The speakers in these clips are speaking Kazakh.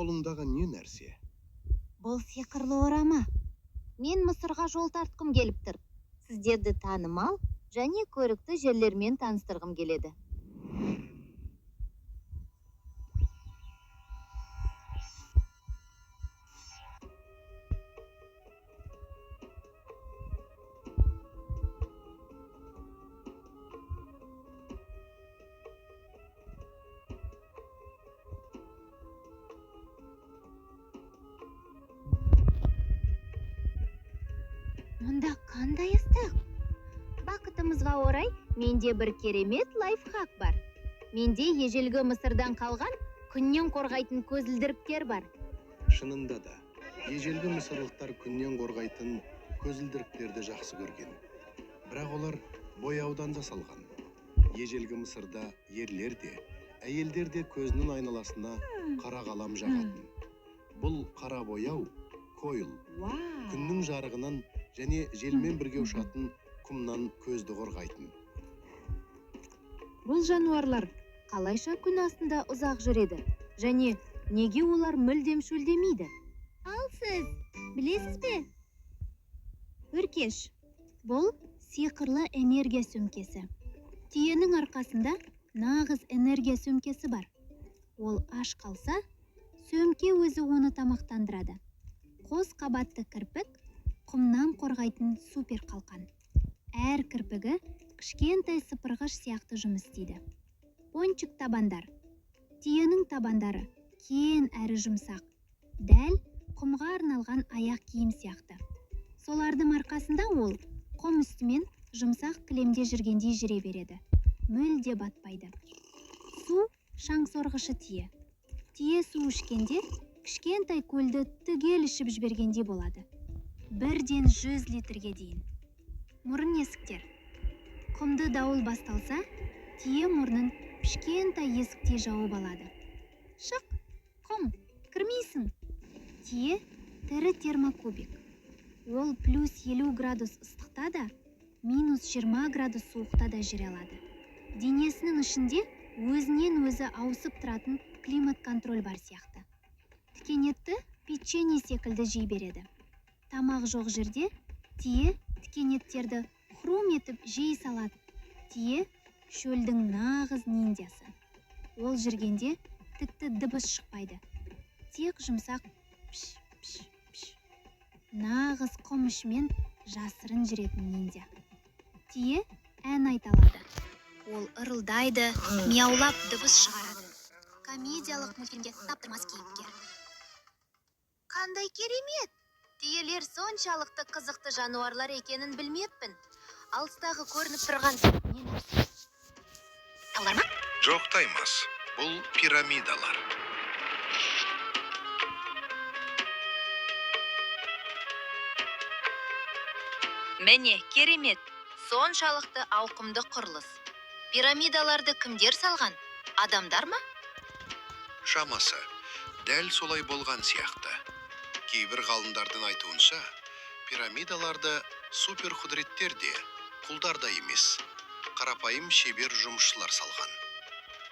колуңдагы не нерсе? Бұл сиқырлы орама. Мен Мысырға жол тартқым келіптір. Сіздерді танымал және көрікті жерлермен таныстырғым келеді. Мұнда қандай ыстық? Бақытымызға орай, менде бір керемет лайфхак бар. Менде ежелгі Мысырдан қалған күннен қорғайтын көзілдіріктер бар. Шынында да, ежелгі мысырлықтар күннен қорғайтын көзілдіріктерді жақсы көрген. Бірақ олар бояудан жасалған. Ежелгі Мысырда ерлер де, әйелдер де көзінің айналасына қара қалам жағатын. Бұл қара бояу койл, күннің жарығынан және желмен бірге ұшатын құмнан көзді қорғайтын. Бұл жануарлар қалайша күн астында ұзақ жүреді, және неге олар мүлдем шөлдемейді? Ал сіз білесіз бе? Өркеш, бұл сиқырлы энергия сөмкесі. Түйенің арқасында нағыз энергия сөмкесі бар. Ол аш қалса, сөмке өзі оны тамақтандырады. Қос қабатты кірпік құмнан қорғайтын супер қалқан. Әр кірпігі кішкентай сыпырғыш сияқты жұмыс істейді. Пончик табандар. Түйенің табандары кең әрі жұмсақ. Дәл құмға арналған аяқ киім сияқты. Солардың арқасында ол құм үстімен жұмсақ кілемде жүргендей жүре береді. Мүлде батпайды. Су шаң сорғышы түйе. Түйе су ішкенде кішкентай көлді түгел ішіп жібергендей болады. 1-100 литрге дейін. Мұрын есіктер. Құмды дауыл басталса, түйе мұрнын кішкентай есіктей жауып алады. Шық, құм, кірмейсің. Түйе тірі термокубик. Ол +50 градус ыстықта да, -20 градус суықта да жүре алады. Денесінің ішінде өзінен өзі ауысып тұратын климат контроль бар сияқты. Тікенетті печенье секілді жей береді. Тамақ жоқ жерде түйе тікенеттерді хрум етіп жей салады. Түйе шөлдің нағыз ниндясы. Ол жүргенде тіпті дыбыс шықпайды. Тек жұмсақ пш-пш-пш. Нағыз құм ішімен жасырын жүретін ниндя. Түйе ән айта алады. Ол ырылдайды, мияулап дыбыс шығарады. Комедиялық мультфильмге таптырмас кейіпкер. Қандай керемет! Түйелер соншалықты қызықты жануарлар екенін білмеппін. Алыстағы көрініп тұрған не нәрсе? Таулар ма? Жоқ, таймас. Бұл пирамидалар. Міне, керемет. Соншалықты ауқымды құрылыс. Пирамидаларды кімдер салған? Адамдар ма? Шамасы, дәл солай болған сияқты. Кейбір ғалымдардың айтуынша, пирамидаларды супер құдіреттер де, құлдар да емес, қарапайым шебер жұмысшылар салған.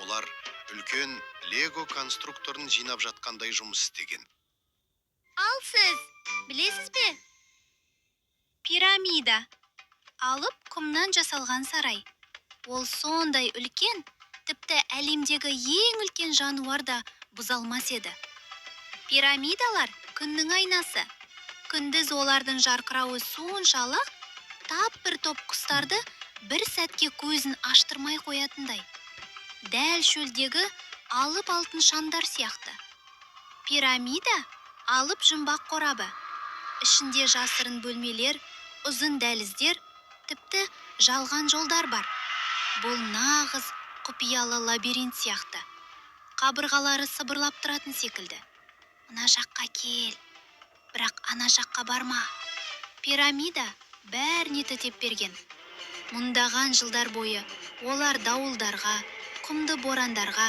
Олар үлкен лего конструкторын жинап жатқандай жұмыс істеген. Ал сіз, білесіз бе? Пирамида. Алып құмнан жасалған сарай. Ол сондай үлкен, тіпті әлемдегі ең үлкен жануар да бұзалмас еді. Пирамидалар күннің айнасы. Күндіз олардың жарқырауы соншалық, тап бір топ құстарды бір сәтке көзін аштырмай қоятындай. Дәл шөлдегі алып алтын шамдар сияқты. Пирамида алып жұмбақ қорабы. Ішінде жасырын бөлмелер, ұзын дәліздер, тіпті жалған жолдар бар. Бұл нағыз құпиялы лабиринт сияқты. Қабырғалары сыбырлап тұратын секілді. Мына жаққа кел, бірақ ана жаққа барма. Пирамида бәріне төтеп берген. Мұндаған жылдар бойы олар дауылдарға, құмды борандарға,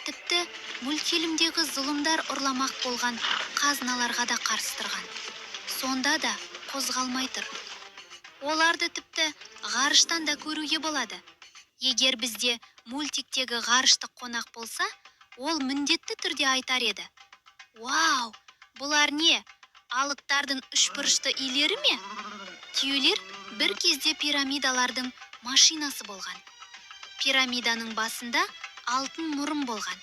тіпті мультфильмдегі зұлымдар ұрламақ болған қазыналарға да қарсы тұрған. Сонда да қозғалмай тұр. Оларды тіпті ғарыштан да көруге болады. Егер бізде мультиктегі ғарыштық қонақ болса, ол міндетті түрде айтар еді: Вау, бұлар не? Алыптардың үшбұрышты үйлері ме? Түйелер бір кезде пирамидалардың машинасы болған. Пирамиданың басында алтын мұрын болған.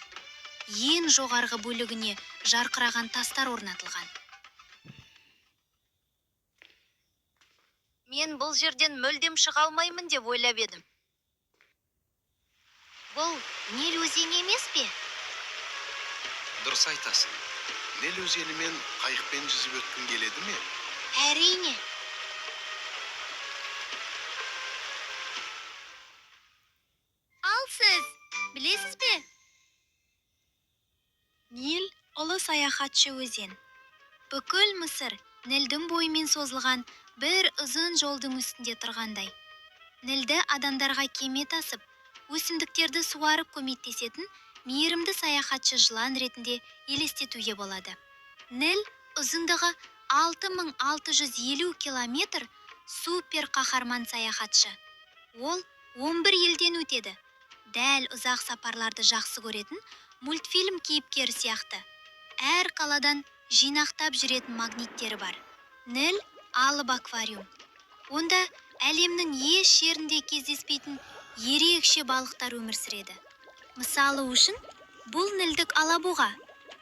Ең жоғарғы бөлігіне жарқыраған тастар орнатылған. Мен бұл жерден мүлдем шыға алмаймын деп ойлап едім. Бұл Нил өзені емес пе? Дұрыс айтасың. Нил өзенімен қайықпен жүзіп өткің келеді ме? Әрине. Ал сіз, білесіз бе? Нил ұлы саяхатшы өзен. Бүкіл Мысыр Нилдің бойымен созылған бір ұзын жолдың үстінде тұрғандай. Нилді адамдарға кеме тасып, өсімдіктерді суарып көмектесетін мейірімді саяхатшы жылан ретінде елестетуге болады. Нил ұзындығы 6650 километр супер қаһарман саяхатшы. Ол 11 елден өтеді. Дәл ұзақ сапарларды жақсы көретін мультфильм кейіпкері сияқты. Әр қаладан жинақтап жүретін магниттері бар. Нил алып аквариум. Онда әлемнің еш жерінде кездеспейтін ерекше балықтар өмір сүреді. Мысалы үшін, бұл Нилдік алабуға.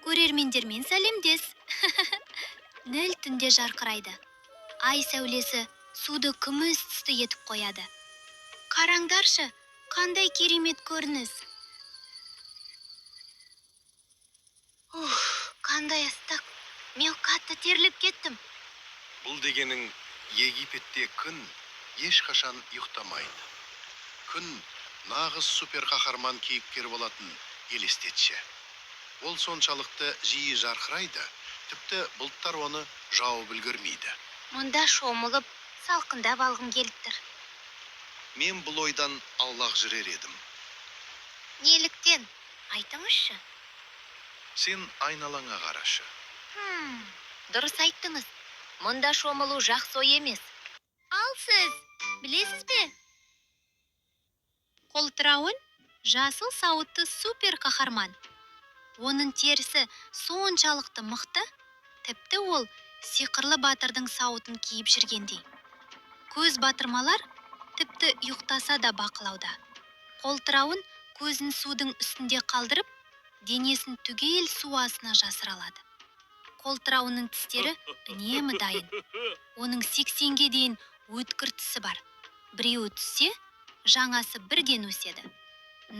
Көрермендермен сәлемдес. Нил түнде жарқырайды. Ай сәулесі суды күміс түсті етіп қояды. Қараңдаршы, қандай керемет көрініс. Қандай ыстық. Мен қатты терлеп кеттім. Бұл дегенің Египетте күн ешқашан ұйықтамайды. Күн нағыз супер қаһарман кейіпкер болатын елестетші. Ол соншалықты жиі жарқырайды, тіпті бұлттар оны жауып үлгермейді. Мұнда шомылып, салқындап алғым келіп тұр. Мен бұл ойдан аулақ жүрер едім. Неліктен? Айтыңызшы. Сен айналаңа қарашы. Дұрыс айттыңыз. Мұнда шомылу жақсы ой емес. Ал сіз, білесіз бе? Қолтырауын жасыл сауытты супер қаһарман. Оның терісі соншалықты мықты, тіпті ол сиқырлы батырдың сауытын киіп жүргендей. Көз батырмалар тіпті ұйықтаса да бақылауда. Қолтырауын көзін судың үстінде қалдырып, денесін түгел су астына жасыра алады. Қолтырауының тістері үнемі дайын. Оның 80-ге дейін өткір тісі бар. Біреуі түссе, жаңасы бірден өседі.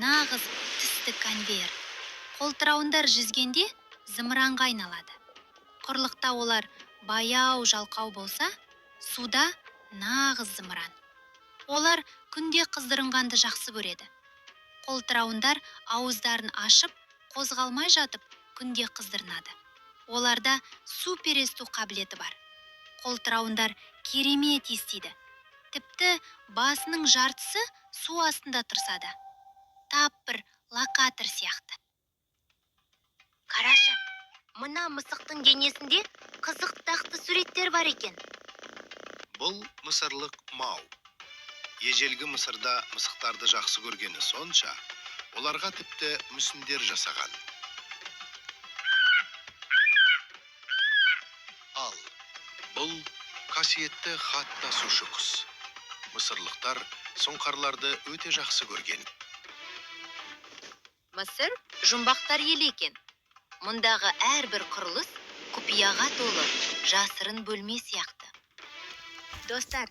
Нағыз тісті конвейер. Қолтырауындар жүзгенде зымыранға айналады. Құрлықта олар баяу жалқау болса, суда нағыз зымыран. Олар күнде қыздырынғанды жақсы көреді. Қолтырауындар ауыздарын ашып, қозғалмай жатып, күнде қыздырынады. Оларда супер есту қабілеті бар. Қолтырауындар керемет естиді. Тіпті басының жартысы су астында тұрсады. Тап бір локатор сияқты. Қарашы, мына мысықтың денесінде қызықтақты суреттер бар екен. Бұл мысырлық Мау. Ежелгі Мысырда мысықтарды жақсы көргені сонша, оларға тіпті мүсіндер жасаған. Ал бұл қасиетті хат тасушы құс. Мысырлықтар сұңқарларды өте жақсы көрген. Мысыр жұмбақтар елі екен. Мұндағы әрбір құрылыс құпияға толы жасырын бөлме сияқты. Достар,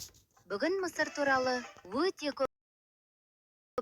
бүгін Мысыр туралы өте көп